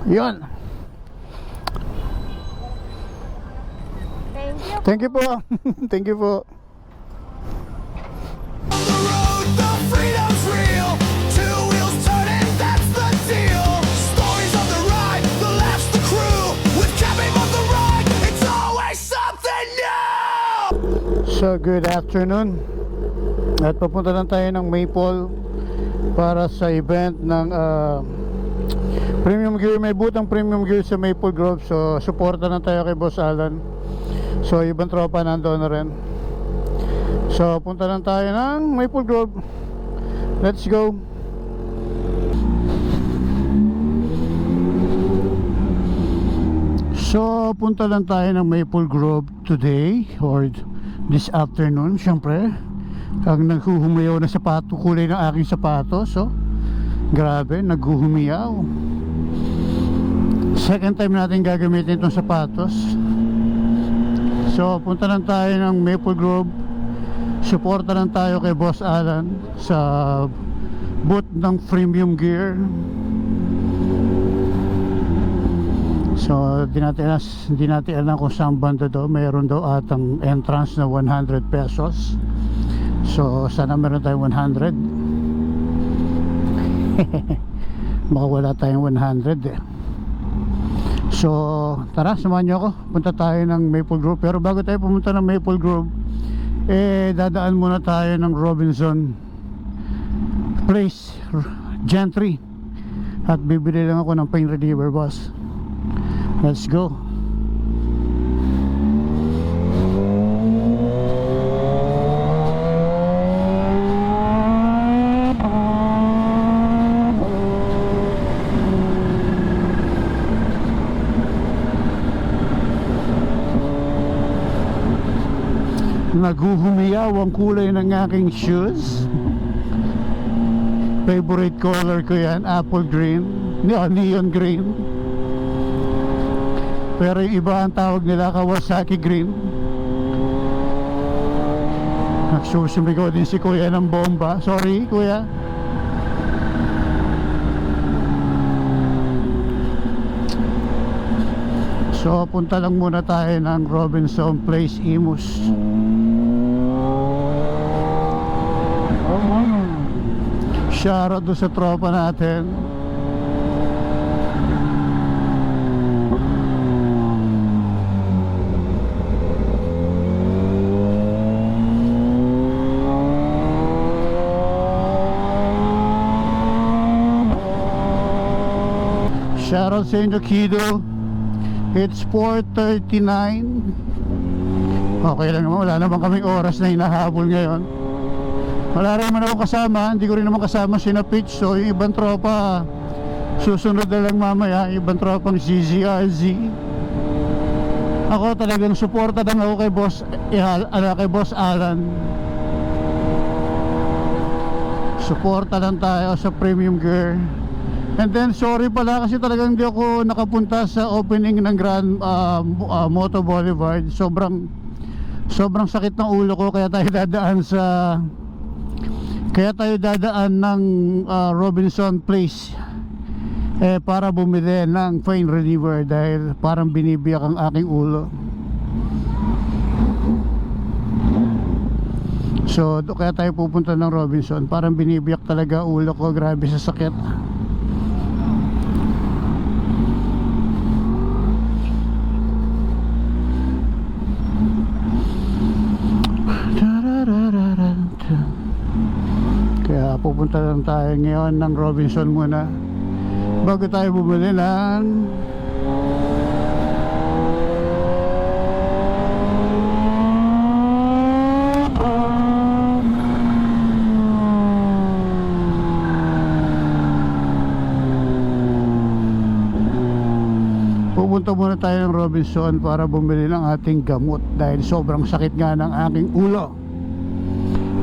Yun. Thank you. Thank you po. Thank you po. The road, the freedom's real. Two wheels turning, that's the deal. Stories of the ride, the laughs, the crew. With camping on the ride, it's always something new. So, good afternoon. At papunta lang tayo ng Maple para sa event ng Premium Gear. May booth ang Premium Gear sa Maple Grove. So, supporta na tayo kay Boss Alan. So, ibang tropa nandoon na rin. So, punta lang tayo ng Maple Grove. Let's go. So, punta lang tayo ng Maple Grove today or this afternoon. Siyempre, ang naghuhumayaw na sapato, kulay ng aking sapatos. So, grabe, naghuhumiyaw. Second time natin gagamitin itong sapatos. So, punta lang tayo ng Maple Grove. Suporta lang tayo kay Boss Alan sa booth ng Premium Gear. So, hindi natin alam kung saan banda daw. Mayroon daw atang entrance na 100 pesos. So, sana meron tayong 100. Baka wala tayong 100 eh. So, tara, samahan nyo ako. Punta tayo ng Maple Grove. Pero bago tayo pumunta ng Maple Grove, dadaan muna tayo ng Robinson Place Gentry. At bibili lang ako ng pain reliever, boss. Let's go. Naghuhumiyaw ang kulay ng aking shoes. Favorite color ko yan, apple green, neon green. Pero yung iba ang tawag nila Kawasaki green. Nagsusumigaw din si kuya ng bomba. Sorry kuya. So punta lang muna tayo ng Robinson Place Imus. Shoutout doon sa tropa natin. Shoutout sa inyo, Kido. It's 4:39. Okay lang naman, wala naman kaming oras na hinahabol ngayon. Wala rin naman ako kasama, hindi ko rin naman kasama si Pitch. So yung ibang tropa susunod na lang mamaya, ibang tropang ZZRZ. Ako talagang suporta lang ako kay Boss Alan. Suporta lang tayo sa Premium Gear. And then sorry pala kasi talagang hindi ako nakapunta sa opening ng Grand Moto Boulevard. Sobrang sakit ng ulo ko, kaya tayo dadaan ng Robinson Place para bumili ng pain reliever dahil parang binibiyak ang aking ulo. So kaya tayo pupunta ng Robinson, parang binibiyak talaga ulo ko, grabe sa sakit. Kaya pupunta lang tayo ngayon ng Robinson muna bago tayo bumili ng pupunta muna tayo ng Robinson para bumili ng ating gamot dahil sobrang sakit nga ng aking ulo.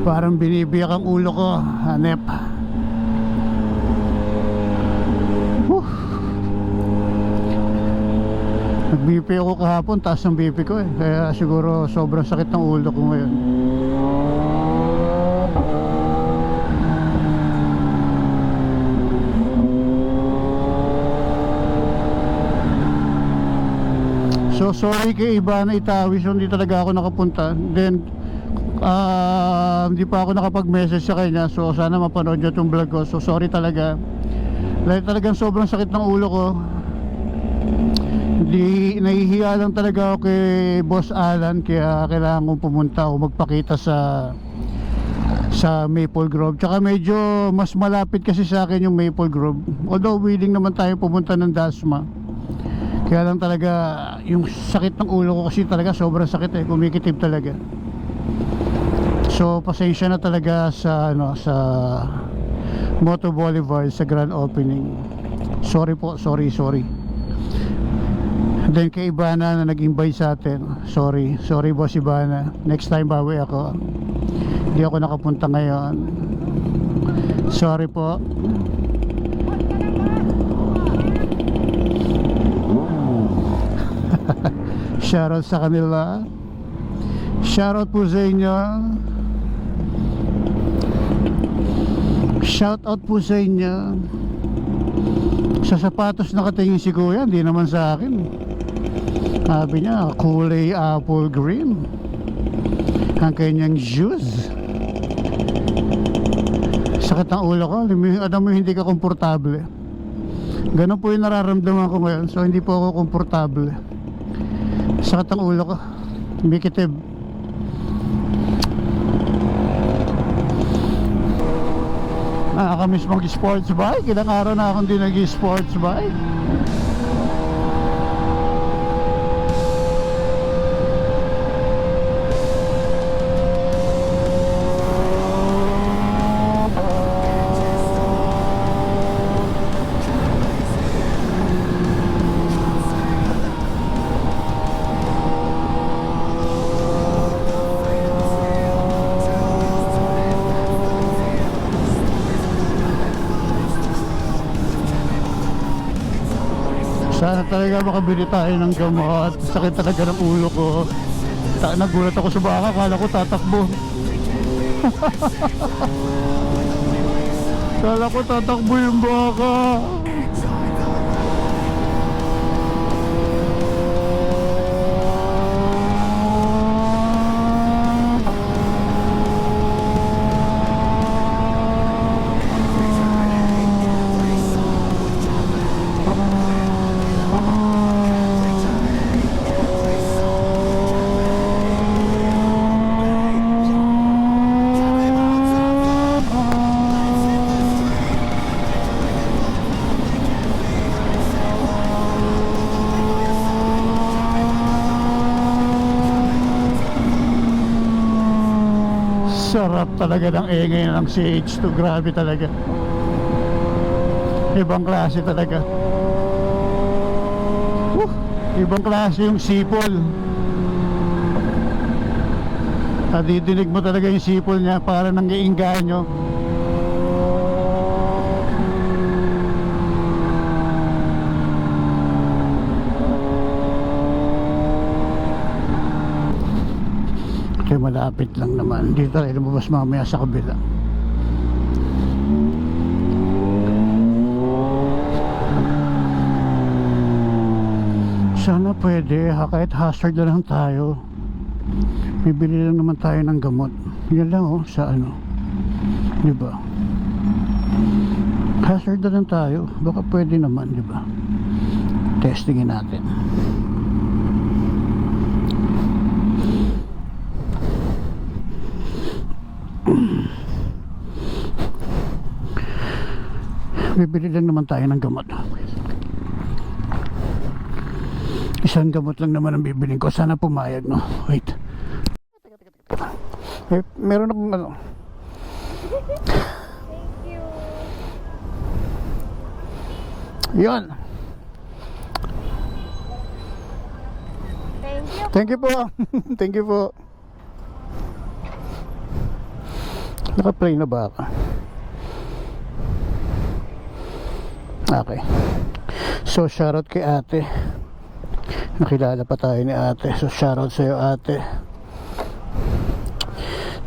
Parang binibiyak ang ulo ko, hanep. Nag-BP ako kahapon, taas ng BP ko eh. Kaya siguro sobrang sakit ng ulo ko ngayon. So sorry kay Ivana Itawis, hindi talaga ako nakapunta. Then hindi pa ako nakapag-message sa kanya. So sana mapanood niyo itong vlog ko. So sorry talaga. Dahil talagang sobrang sakit ng ulo ko. Hindi, nahihiya lang talaga ako kay Boss Alan. Kaya kailangan kong pumunta o magpakita sa Maple Grove. Tsaka medyo mas malapit kasi sa akin yung Maple Grove. Although willing naman tayo pumunta ng Dasma. Kaya lang talaga yung sakit ng ulo ko kasi talaga sobrang sakit kumikitib talaga. So pasensya na talaga sa Moto Boulevard sa grand opening. Sorry po, sorry. Then kay Ivana na nag-invite sa atin. Sorry boss Ivana. Next time bawi ako. Hindi ako nakapunta ngayon. Sorry po. Shoutout sa kanila. Shoutout po sa inyo. Shoutout po sa inyo. Sa sapatos nakatingin si Kuya, hindi naman sa akin. Sabi niya, kulay apple green ang kanyang shoes. Sakit ang ulo ko. Alam mo, hindi ka komportable. Ganun po yung nararamdaman ko ngayon. So hindi po ako komportable. Sakit ang ulo ko. Mikitib. Nakakamiss mag-sports bike. Ilang araw na akong di nag-sports bike. Sana talaga makabili tayo ng gamot. Sakit talaga ng ulo ko. Nagulat ako sa baka, kala ko tatakbo. Kala ko tatakbo yung baka. Sarap talaga ng ingay ng CH2. Grabe talaga. Ibang klase talaga. Ibang klase yung sipol. Didinig mo talaga yung sipol niya para nang iinganyo. Okay, malapit lang naman. Dito tayo lumabas mamaya sa kabila. Sana pwede, kahit hazard na lang tayo. Bibili lang naman tayo ng gamot. Yan lang sa diba? Hazard na lang tayo. Baka pwede naman, diba? Testingin natin. Bibili lang naman tayo ng gamot. Isang gamot lang naman ang bibiling ko. Sana pumayag, no? Wait. Meron akong Thank you. Yun. Thank you. Thank you po. Thank you po. Naka-play na ba ako? Okay. So shoutout kay ate. Nakilala pa tayo ni ate. So shoutout sa'yo ate.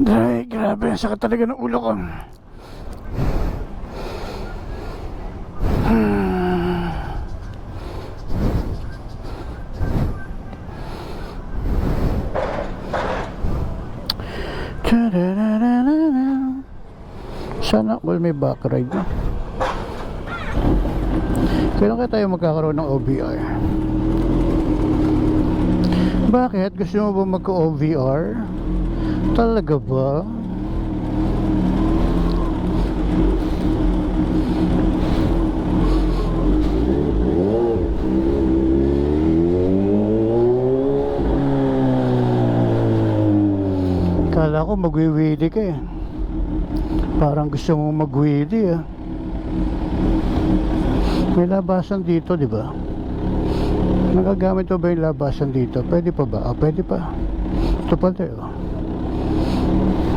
Ay, grabe. Ang sakit talaga ng ulo ko. Sana all may back ride na. Kailan kaya tayo magkakaroon ng OVR? Bakit? Gusto mo ba magka-OVR? Talaga ba? Kala ko magwiwili ka eh. Parang gusto mo magwili ah. May labasan dito, di ba? Nagagamit mo ba yung labasan dito? Pwede pa ba? Pwede pa. Ito pa tayo.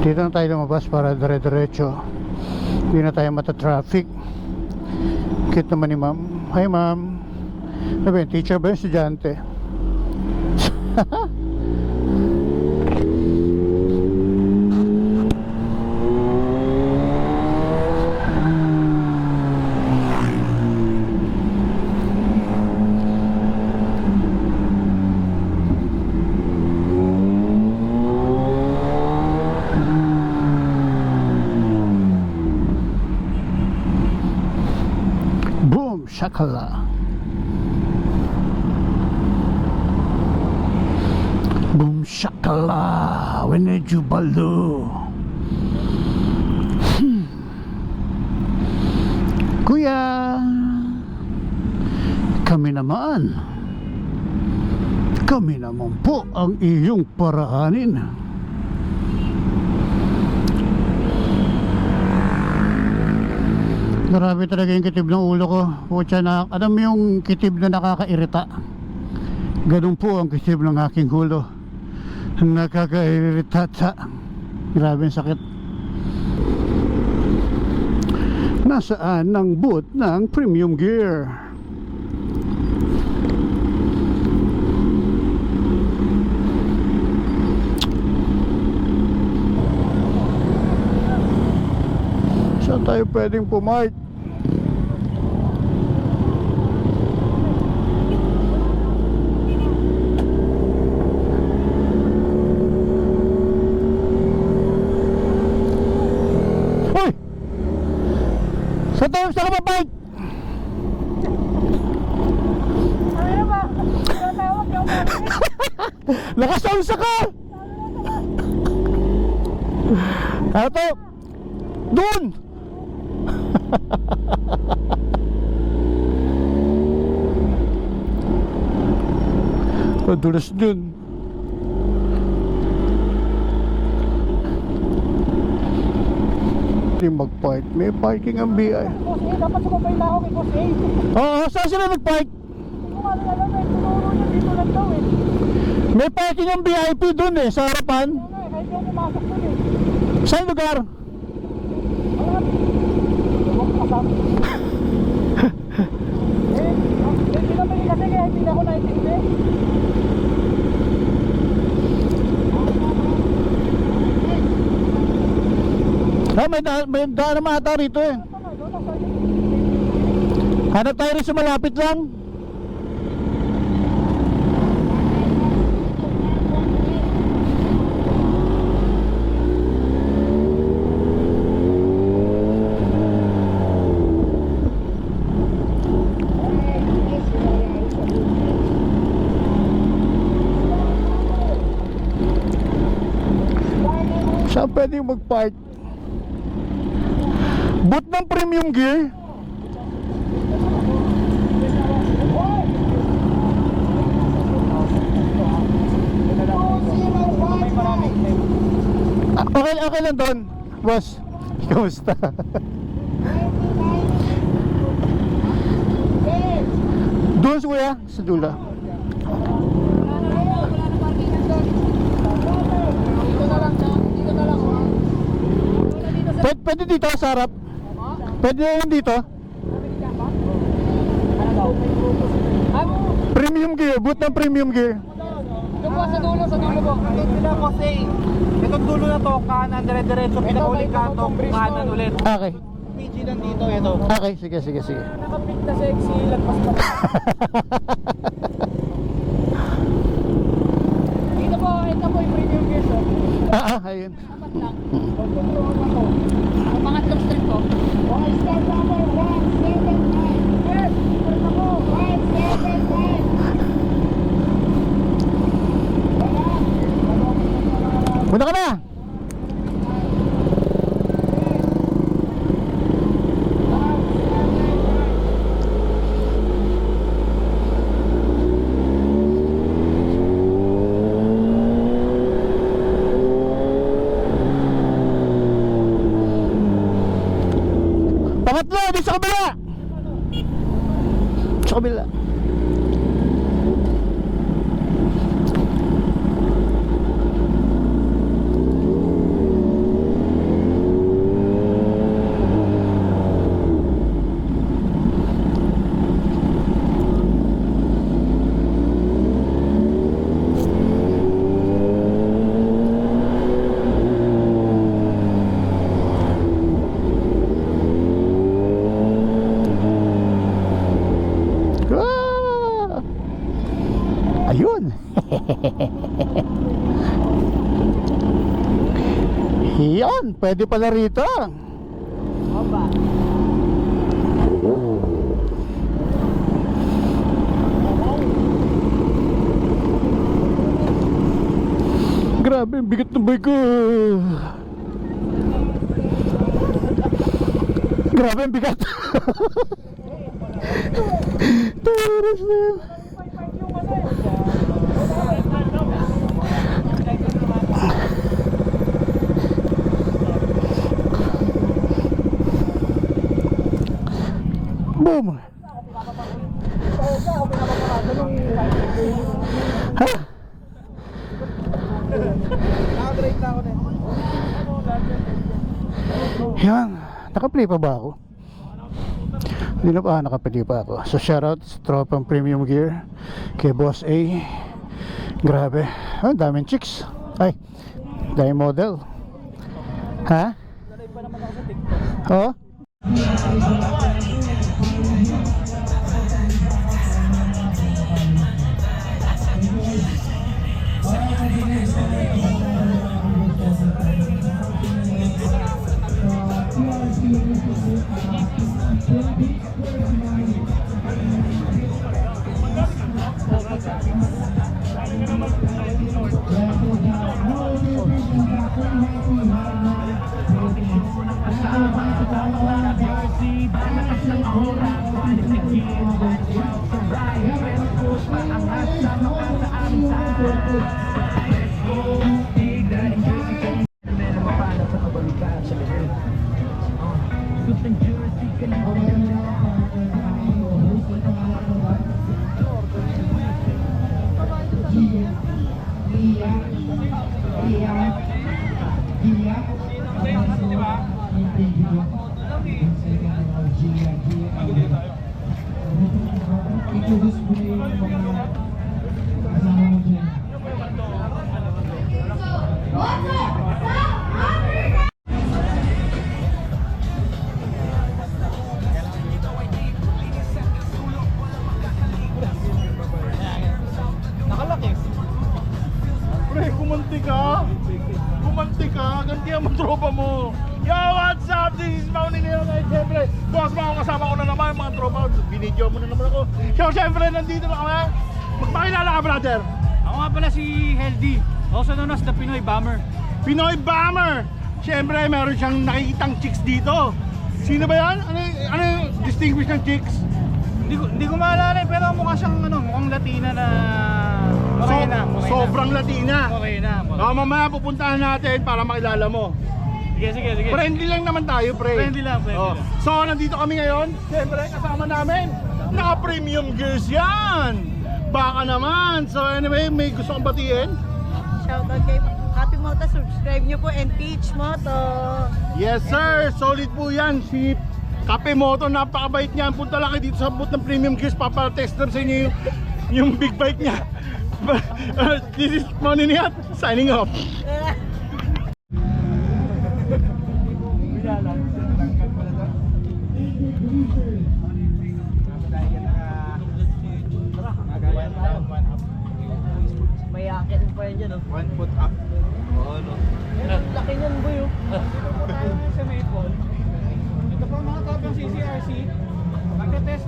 Dito na tayo lumabas para dire-diretso. Hindi na tayo mata-traffic. Cute naman ni ma'am. Hi ma'am. Ano ba yun? Teacher ba yung estudyante? Boom! Shakala! Boom! Shakala! Wenejubalo! Kuya! Kami naman po ang iyong paraanin. Grabe talaga yung kitib ng ulo ko. Pucha na, alam mo yung kitib na nakakairita? Ganun po ang kitib ng aking ulo. Nakakairita. Grabe yung sakit. Nasaan ang boot ng premium gear? Saan tayo pwedeng pumark? Hoy! Saan tayo sa kapapark? Ano ba? Tinatawag yung Nakasalsa ka! Ato! Doon! Dulas dun. Hindi mag-park. May parking ang BI. Boss A, dapat sumabay na ako kay Boss A. Oo, saan sila nag-park? Kung ano alam eh, tinuro niya dito lang daw eh. May parking ang VIP dun eh, sa harapan. Ano eh, kahit yung pumasok dun eh. Saan lugar? Alam, huwag kasama. Pinamili kasi kaya hindi na ako naitindi. May daan naman ata rito eh. Hanap tayo rin sa malapit lang. Saan pwede mag-park? Boot ng premium gear? Okay lang doon, boss. Kamusta? Doon kuya, sa dula. Pwede dito sa harap. Pwede na yun dito. Premium gear, boot ng premium gear. Doon po sa dulo po. Doon sila Boss A. Itong dulo na to, kanan, dire-diretso, pinakauling kanto, kanan ulit. Okay. PG lang dito, ito. Okay, sige. Nakapit na sexy, lagpas pa. Ito po yung premium gear. Ayun. Ang pangatlong string ko. Punta ka na! Pangatlo, di sa kabila! Sa kabila. Ah! Ayun. Yan, pwede pala rito. Opa. Grabe, ang bigat ng bike ko. Grabe, ang bigat. Taras na yun. Boom. Ha? Naka-break na ako din. Yan, naka-play pa ba ako? Hindi na pa, naka-play pa ako. So shoutout sa tropang premium gear kay Boss A. Grabe, ang daming chicks. Ay, daming model. Ha? Nalive pa naman ako sa TikTok. Oh? Nakalaki. Pre, kumanti ka! Kumanti ka! Ganti ang tropa mo! Yo, what's up? This is Mauni Nero ngayon. Siyempre, boss mga kasama ko na naman, mga tropa. Binidyo mo na naman ako. So, siyempre, nandito na kami. Magpakilala ka, brother. Ako nga pala si Healthy. Also known as the Pinoy Bomber. Pinoy Bomber! Siyempre, meron siyang nakikitang chicks dito. Sino ba yan? Ano yung distinguish ng chicks? Hindi ko maalala pero mukha siyang mukhang Latina na morena. Sobrang Latina. Morena. Mamaya pupuntahan natin para makilala mo. Sige. Friendly lang naman tayo, pre. Friendly lang. So, nandito kami ngayon. Siyempre, kasama namin. Naka-premium gears yan. Baka naman. So, anyway, may gusto kong batiin. Shoutout kay Happy Moto, subscribe nyo po, and Peach Moto. Yes, sir. Solid po yan. Si Kape Moto, napakabait niyan. Punta lang kayo dito sa booth ng premium gears. Papatest lang sa inyo yung big bike niya. This is Money Niat, signing off. May akin pa yan dyan, oh. 1 foot up. Oo, no. Ang laki niyan, boy, oh. Sa Maple. Ito pa mga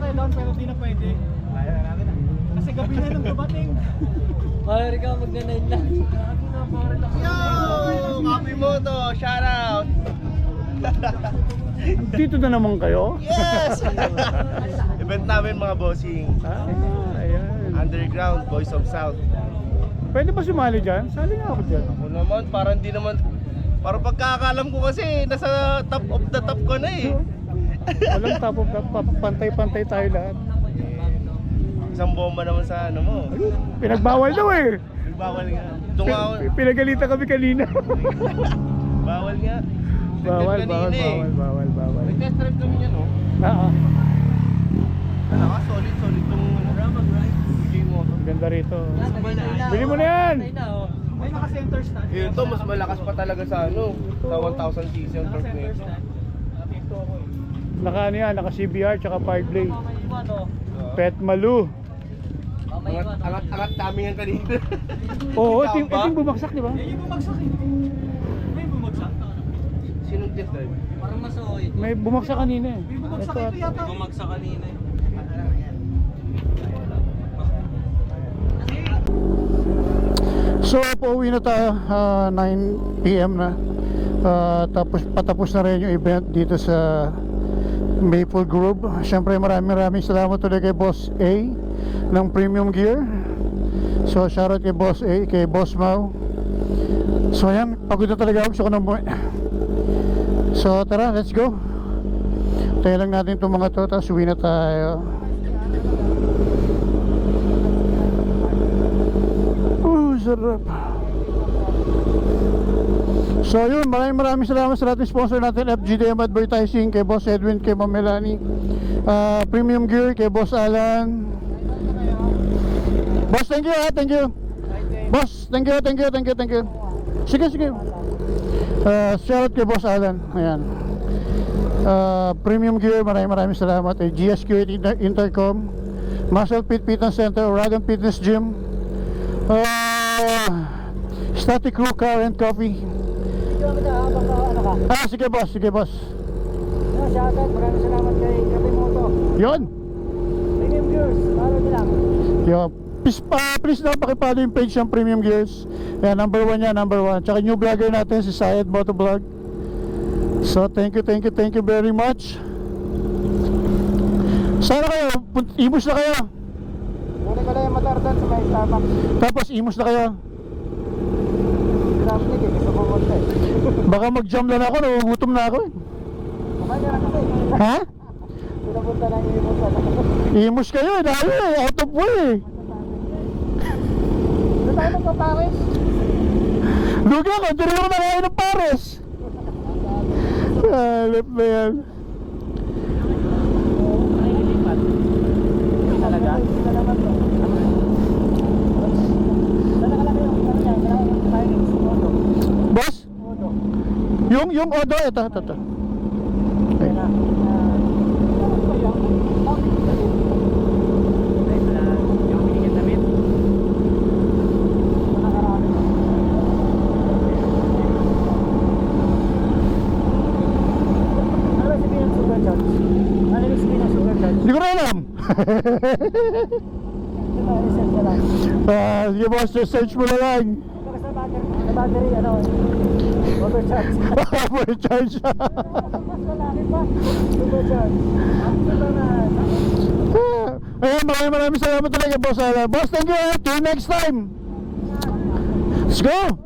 tayo doon pero di na pwede. Kaya na natin. Kasi gabi na nang dumating. Pare ka mag-night lang. Yo! Copy mo to, shout out! Dito na naman kayo? Yes! Event namin mga bossing. Ayan. Underground, Boys of South. Pwede ba sumali dyan? Sali nga ako dyan. Ako naman, parang di naman... Parang pagkakalam ko kasi nasa top of the top ko na eh. Walang top of the top. Pantay-pantay tayo lahat. Isang bomba naman sa ano mo. Pinagbawal daw eh. Bawal nga. Tunga ako. Pinagalitan kami kanina. Bawal nga. bawal, Nag-trip bawal, kanina eh. bawal, bawal, bawal. May test drive kami yan oh. Ano ka, solid tong bigay mo to. Ganda rito. Bili mo na yan! May naka-center stand. Ito, mas malakas pa talaga sa ano. Sa 1000cc ang torque nito. Naka ano yan, naka CBR tsaka 5 blade. Pet Malu. Angat namin yan kanina. Oo, Ikaw ito ba? yung bumagsak, di ba? Yung bumagsak eh. May bumagsak. Sinong test drive? Parang masoy. May bumagsak kanina eh. May bumagsak ito yata. Bumagsak kanina eh. So, pauwi na tayo, 9 PM na. Tapos patapos na rin yung event dito sa Maple Grove. Siyempre maraming salamat ulit kay Boss A ng Premium Gear. So shoutout kay Boss A, kay Boss Mau. So ayan, pagod na talaga ako, gusto ko na umuwi. So tara, let's go. Tayo lang natin itong mga to, tapos uwi na tayo. Sarap. So yun, maraming salamat sa ating sponsor natin, FGDM Advertising, kay Boss Edwin, kay Ma'am Melanie, Premium Gear, kay Boss Alan. Boss, thank you. Boss, thank you. Sige. Shoutout kay Boss Alan. Ayan. Premium Gear, maraming salamat. GSQ Intercom, Muscle Fit Fitness Center, Oragon Fitness Gym, Static Crew Car and Coffee. Sige boss. Maraming salamat kay Kape Moto. Yon. Premium Gears, follow nyo lang. Yo, please na pakipalo yung page ng Premium Gears. Yan, number 1 yan, number 1. Tsaka new vlogger natin si Syed Motovlog. So thank you very much. Sana kayo, imos na kayo. Muna ko lang yung matardan sa may Starbucks. Tapos imos na kayo. Traffic eh, gusto ko punta eh. Baka mag-jam lang ako, nagugutom na ako eh. Kumanya na kasi. Ha? Pinapunta na yung imusa. Imos kayo, dahil out of way eh. Doon tayo magpaparis. Lugi ako, hindi rin ako nakain ng pares. Alip na yan. Talaga? Boss? Yung Odo, ito. Okay. Hindi ko na alam. Sige boss, search mo na lang. Sa battery, ano, overcharge. Overcharge. Mas malaki pa. Overcharge. Ayan, maraming salamat talaga boss Alan. Boss, thank you. See you next time. Let's go.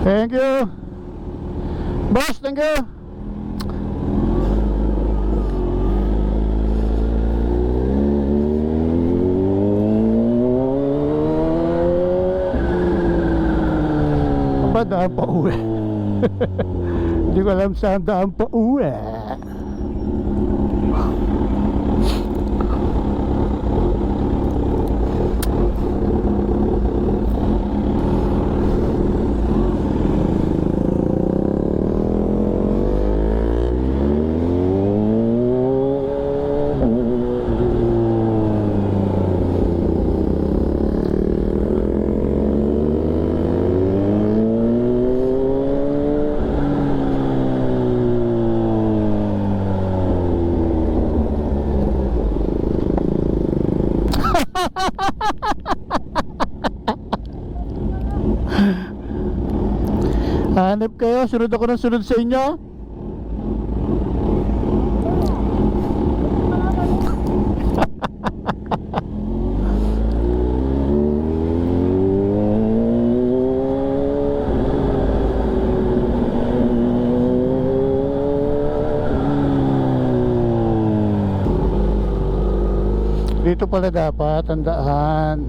Thank you. Boss, thank you. Ba daan pa uwi? Hindi ko alam saan daan pa uwi. Hanip kayo, sunod ako ng sunod sa inyo. Dito pala dapat, tandaan.